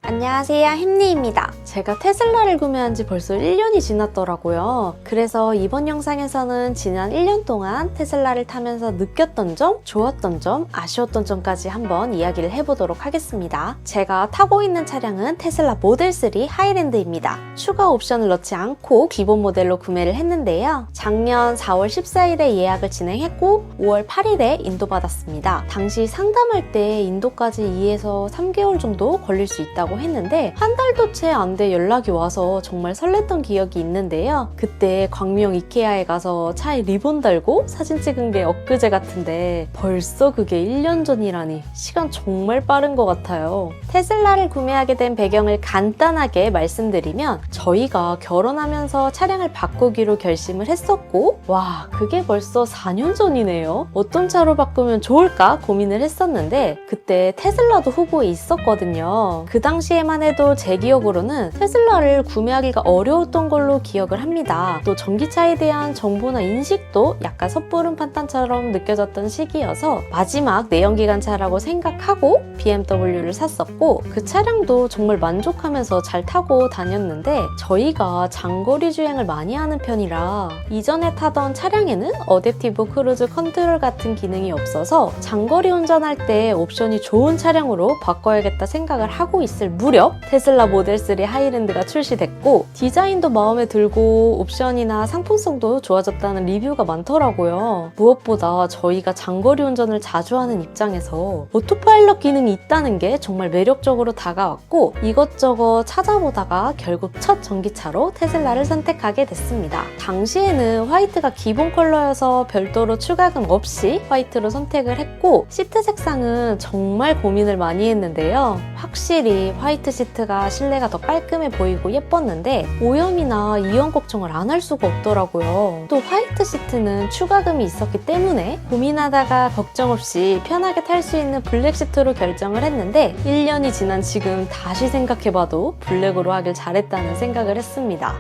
안녕하세요, 햄리입니다. 제가 테슬라를 구매한 지 벌써 1년이 지났더라고요. 그래서 이번 영상에서는 지난 1년 동안 테슬라를 타면서 느꼈던 점, 좋았던 점, 아쉬웠던 점까지 한번 이야기를 해보도록 하겠습니다. 제가 타고 있는 차량은 테슬라 모델 3 하이랜드입니다. 추가 옵션을 넣지 않고 기본 모델로 구매를 했는데요. 작년 4월 14일에 예약을 진행했고 5월 8일에 인도받았습니다. 당시 상담할 때 인도까지 2에서 3개월 정도 걸릴 수 있다고 했는데 한 달도 채 안 돼 연락이 와서 정말 설렜던 기억이 있는데요. 그때 광명 이케아에 가서 차에 리본 달고 사진 찍은 게 엊그제 같은데 벌써 그게 1년 전이라니 시간 정말 빠른 것 같아요. 테슬라를 구매하게 된 배경을 간단하게 말씀드리면 저희가 결혼하면서 차량을 바꾸기로 결심을 했었고 와 그게 벌써 4년 전이네요. 어떤 차로 바꾸면 좋을까 고민을 했었는데 그때 테슬라도 후보에 있었거든요. 그 당시에만 해도 제 기억으로는 테슬라를 구매하기가 어려웠던 걸로 기억을 합니다. 또 전기차에 대한 정보나 인식도 약간 섣부른 판단처럼 느껴졌던 시기여서 마지막 내연기관차라고 생각하고 BMW를 샀었고 그 차량도 정말 만족하면서 잘 타고 다녔는데 저희가 장거리 주행을 많이 하는 편이라 이전에 타던 차량에는 어댑티브 크루즈 컨트롤 같은 기능이 없어서 장거리 운전할 때 옵션이 좋은 차량으로 바꿔야겠다 생각을 하고 있을 무렵 테슬라 모델 3 하이랜드가 출시됐고 디자인도 마음에 들고 옵션이나 상품성도 좋아졌다는 리뷰가 많더라고요. 무엇보다 저희가 장거리 운전을 자주 하는 입장에서 오토파일럿 기능이 있다는 게 정말 매력적으로 다가왔고 이것저것 찾아보다가 결국 첫 전기차로 테슬라를 선택하게 됐습니다. 당시에는 화이트가 기본 컬러여서 별도로 추가금 없이 화이트로 선택을 했고 시트 색상은 정말 고민을 많이 했는데요. 확실히 화이트 시트가 실내가 더 깔끔해 보이고 예뻤는데 오염이나 이용 걱정을 안 할 수가 없더라고요. 또 화이트 시트는 추가금이 있었기 때문에 고민하다가 걱정 없이 편하게 탈 수 있는 블랙 시트로 결정을 했는데 1년이 지난 지금 다시 생각해봐도 블랙으로 하길 잘했다는 생각을 했습니다.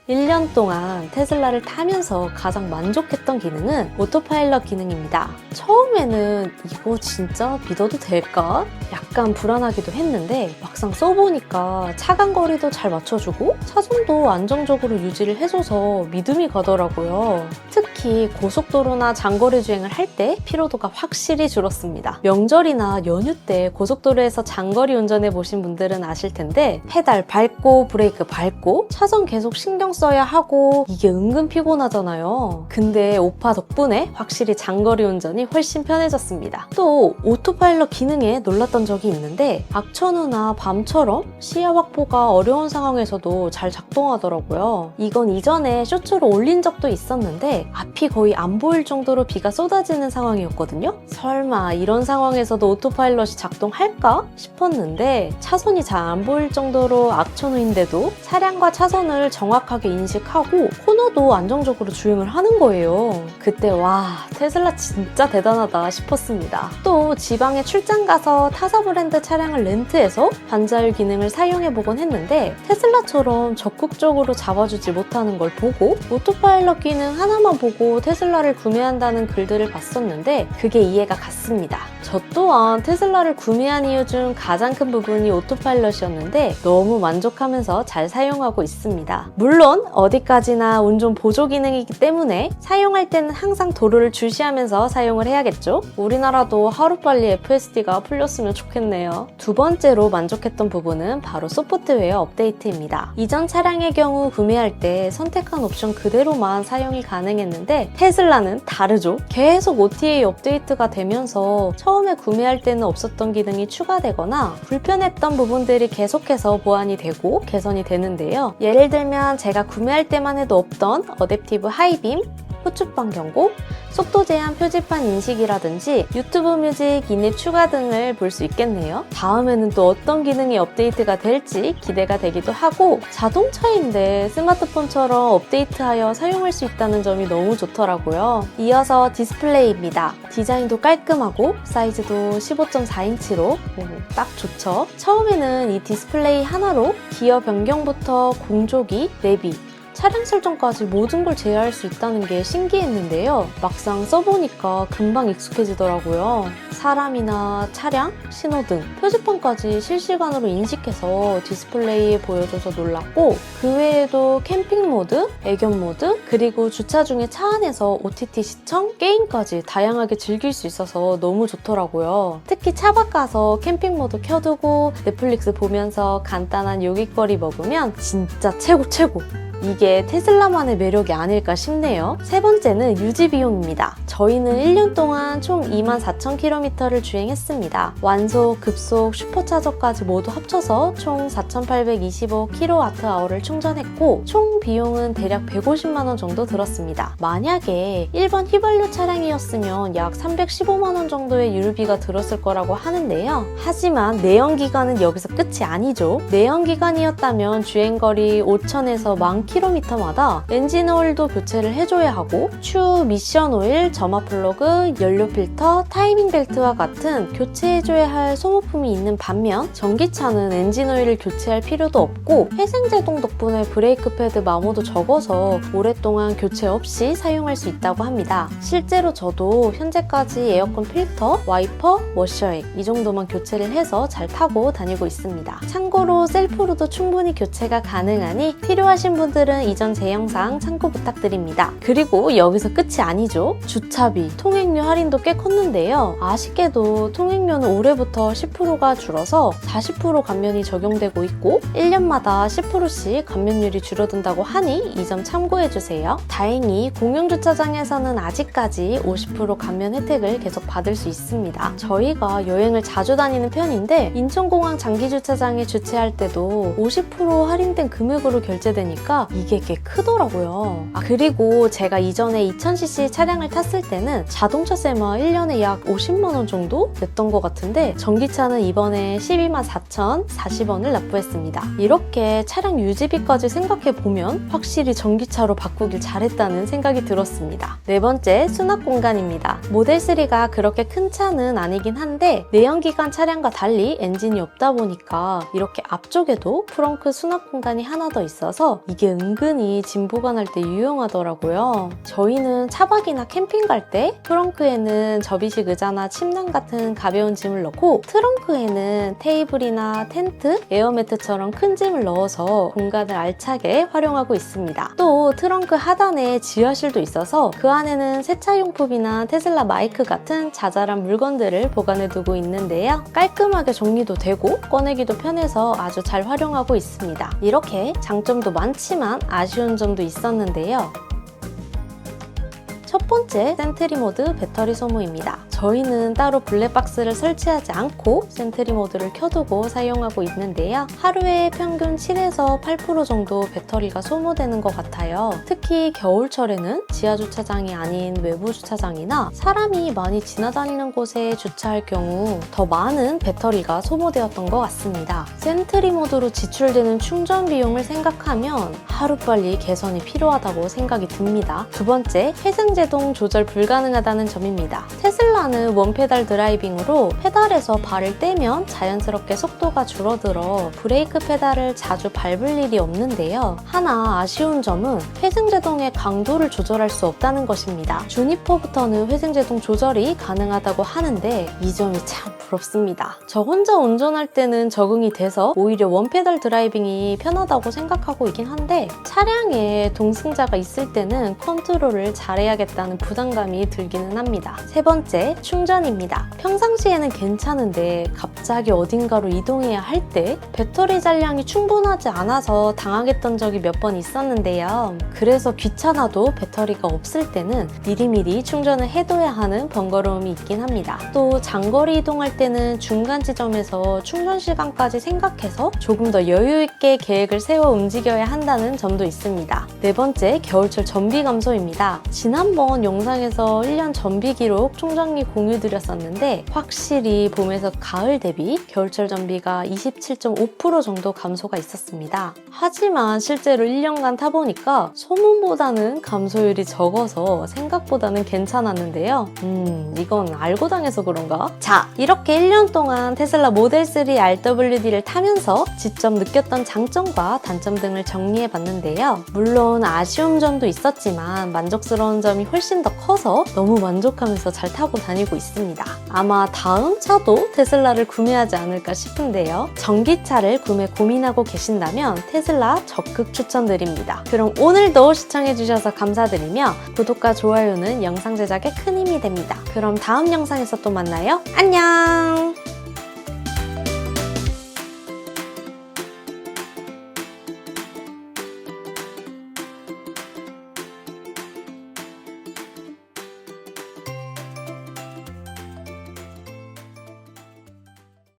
1년 동안 테슬라를 타면서 가장 만족했던 기능은 오토파일럿 기능입니다. 처음에는 이거 진짜 믿어도 될까? 약간 불안하기도 했는데 막상 써보니까 차간 거리도 잘 맞춰주고 차종도 안정적으로 유지를 해줘서 믿음이 가더라고요. 특히 고속도로나 장거리 주행을 할 때 피로도가 확실히 줄었습니다. 명절이나 연휴 때 고속도로에서 장거리 운전해 보신 분들은 아실 텐데 페달 밟고 브레이크 밟고 차선 계속 신경 써야 하고 이게 은근 피곤하잖아요. 근데 오파 덕분에 확실히 장거리 운전이 훨씬 편해졌습니다. 또 오토파일럿 기능에 놀랐던 적이 있는데 악천후나 밤처럼 시야 확보가 어려운 상황에서도 잘 작동하더라고요. 이건 이전에 쇼츠로 올린 적도 있었는데 앞이 거의 안 보일 정도로 비가 쏟아지는 상황이었거든요. 설마 이런 상황에서도 오토파일럿이 작동할까 싶었는데 차선이 잘 안 보일 정도로 악천후인데도 차량과 차선을 정확하게 인식하고 코너도 안정적으로 주행을 하는 거예요. 그때 와 테슬라 진짜 대단하다 싶었습니다. 또 지방에 출장 가서 타사 브랜드 차량을 렌트해서 반자율 기능을 사용해보곤 했는데 테슬라처럼 적극적으로 잡아주지 못하는 걸 보고 오토파일럿 기능 하나만 보고 테슬라를 구매한다는 글들을 봤었는데 그게 이해가 갔습니다. 저 또한 테슬라를 구매한 이유 중 가장 큰 부분이 오토파일럿이었는데 너무 만족하면서 잘 사용하고 있습니다. 물론 어디까지나 운전 보조 기능이기 때문에 사용할 때는 항상 도로를 주시하면서 사용을 해야겠죠? 우리나라도 하루빨리 FSD가 풀렸으면 좋겠네요. 두 번째로 만족했던 부분은 바로 소프트웨어 업데이트입니다. 이전 차량의 경우 구매할 때 선택한 옵션 그대로만 사용이 가능했는데 테슬라는 다르죠? 계속 OTA 업데이트가 되면서 처음에 구매할 때는 없었던 기능이 추가되거나 불편했던 부분들이 계속해서 보완이 되고 개선이 되는데요. 예를 들면 제가 구매할 때만 해도 없던 어댑티브 하이빔, 후축방 경고, 속도 제한 표지판 인식이라든지 유튜브 뮤직 인앱 추가 등을 볼 수 있겠네요. 다음에는 또 어떤 기능이 업데이트가 될지 기대가 되기도 하고 자동차인데 스마트폰처럼 업데이트하여 사용할 수 있다는 점이 너무 좋더라고요. 이어서 디스플레이입니다. 디자인도 깔끔하고 사이즈도 15.4인치로 딱 좋죠. 처음에는 이 디스플레이 하나로 기어 변경부터 공조기, 내비, 차량 설정까지 모든 걸 제어할 수 있다는 게 신기했는데요. 막상 써보니까 금방 익숙해지더라고요. 사람이나 차량, 신호등, 표지판까지 실시간으로 인식해서 디스플레이에 보여줘서 놀랐고, 그 외에도 캠핑 모드, 애견 모드, 그리고 주차 중에 차 안에서 OTT 시청, 게임까지 다양하게 즐길 수 있어서 너무 좋더라고요. 특히 차 밖 가서 캠핑 모드 켜두고 넷플릭스 보면서 간단한 요깃거리 먹으면 진짜 최고! 이게 테슬라만의 매력이 아닐까 싶네요. 세 번째는 유지 비용입니다. 저희는 1년 동안 총 24,000km를 주행했습니다. 완속, 급속, 슈퍼차저까지 모두 합쳐서 총 4,825kWh를 충전했고 총 비용은 대략 150만 원 정도 들었습니다. 만약에 일반 휘발유 차량이었으면 약 315만 원 정도의 유류비가 들었을 거라고 하는데요. 하지만 내연기관은 여기서 끝이 아니죠. 내연기관이었다면 주행거리 5,000에서 10,000km마다 엔진 오일도 교체를 해줘야 하고 추, 미션 오일, 점화 플러그, 연료 필터, 타이밍 벨트와 같은 교체해줘야 할 소모품이 있는 반면 전기차는 엔진 오일을 교체할 필요도 없고 회생제동 덕분에 브레이크 패드 마모도 적어서 오랫동안 교체 없이 사용할 수 있다고 합니다. 실제로 저도 현재까지 에어컨 필터, 와이퍼, 워셔액 이 정도만 교체를 해서 잘 타고 다니고 있습니다. 참고로 셀프로도 충분히 교체가 가능하니 필요하신 분들은 이전 제 영상 참고 부탁드립니다. 그리고 여기서 끝이 아니죠. 주차비, 통행료 할인도 꽤 컸는데요. 아쉽게도 통행료는 올해부터 10%가 줄어서 40% 감면이 적용되고 있고 1년마다 10%씩 감면율이 줄어든다고 하니 이 점 참고해주세요. 다행히 공용주차장에서는 아직까지 50% 감면 혜택을 계속 받을 수 있습니다. 저희가 여행을 자주 다니는 편인데 인천공항 장기주차장에 주차할 때도 50% 할인된 금액으로 결제되니까 이게 꽤 크더라고요. 그리고 제가 이전에 2000cc 차량을 탔을 때는 자동차세만 1년에 약 50만 원 정도 냈던 것 같은데 전기차는 이번에 12만 4,040원을 납부했습니다. 이렇게 차량 유지비까지 생각해보면 확실히 전기차로 바꾸길 잘했다는 생각이 들었습니다. 네 번째, 수납 공간입니다. 모델3가 그렇게 큰 차는 아니긴 한데 내연기관 차량과 달리 엔진이 없다 보니까 이렇게 앞쪽에도 트렁크 수납 공간이 하나 더 있어서 이게 은근히 짐 보관할 때 유용하더라고요. 저희는 차박이나 캠핑 갈 때 트렁크에는 접이식 의자나 침낭 같은 가벼운 짐을 넣고 트렁크에는 테이블이나 텐트, 에어매트처럼 큰 짐을 넣어서 공간을 알차게 활용하고 있습니다. 또 트렁크 하단에 지하실도 있어서 그 안에는 세차용품이나 테슬라 마이크 같은 자잘한 물건들을 보관해두고 있는데요. 깔끔하게 정리도 되고 꺼내기도 편해서 아주 잘 활용하고 있습니다. 이렇게 장점도 많지만 아쉬운 점도 있었는데요. 첫 번째, 센트리 모드 배터리 소모입니다. 저희는 따로 블랙박스를 설치하지 않고 센트리 모드를 켜두고 사용하고 있는데요. 하루에 평균 7에서 8% 정도 배터리가 소모되는 것 같아요. 특히 겨울철에는 지하주차장이 아닌 외부 주차장이나 사람이 많이 지나다니는 곳에 주차할 경우 더 많은 배터리가 소모되었던 것 같습니다. 센트리 모드로 지출되는 충전 비용을 생각하면 하루빨리 개선이 필요하다고 생각이 듭니다. 두 번째, 회생제동 조절 불가능하다는 점입니다. 테슬라는 원페달 드라이빙으로 페달에서 발을 떼면 자연스럽게 속도가 줄어들어 브레이크 페달을 자주 밟을 일이 없는데요. 하나 아쉬운 점은 회생제동의 강도를 조절할 수 없다는 것입니다. 주니퍼부터는 회생제동 조절이 가능하다고 하는데 이 점이 참 부럽습니다. 저 혼자 운전할 때는 적응이 돼서 오히려 원페달 드라이빙이 편하다고 생각하고 있긴 한데 차량에 동승자가 있을 때는 컨트롤을 잘해야겠다는 부담감이 들기는 합니다. 세 번째, 충전입니다. 평상시에는 괜찮은데 갑자기 어딘가로 이동해야 할 때 배터리 잔량이 충분하지 않아서 당황했던 적이 몇 번 있었는데요. 그래서 귀찮아도 배터리가 없을 때는 미리미리 충전을 해둬야 하는 번거로움이 있긴 합니다. 또 장거리 이동할 때는 중간 지점에서 충전 시간까지 생각해서 조금 더 여유 있게 계획을 세워 움직여야 한다는 점도 있습니다. 네 번째, 겨울철 전비 감소입니다. 지난번 영상에서 1년 전비 기록, 충전기 공유드렸었는데 확실히 봄에서 가을 대비 겨울철 전비가 27.5% 정도 감소가 있었습니다. 하지만 실제로 1년간 타보니까 소문보다는 감소율이 적어서 생각보다는 괜찮았는데요. 이건 알고 당해서 그런가? 자, 이렇게 1년 동안 테슬라 모델 3 RWD를 타면서 직접 느꼈던 장점과 단점 등을 정리해봤는데요. 물론 아쉬운 점도 있었지만 만족스러운 점이 훨씬 더 커서 너무 만족하면서 잘 타고 다니고 있습니다. 아마 다음 차도 테슬라를 구매하지 않을까 싶은데요. 전기차를 구매 고민하고 계신다면 테슬라 적극 추천드립니다. 그럼 오늘도 시청해주셔서 감사드리며 구독과 좋아요는 영상 제작에 큰 힘이 됩니다. 그럼 다음 영상에서 또 만나요. 안녕!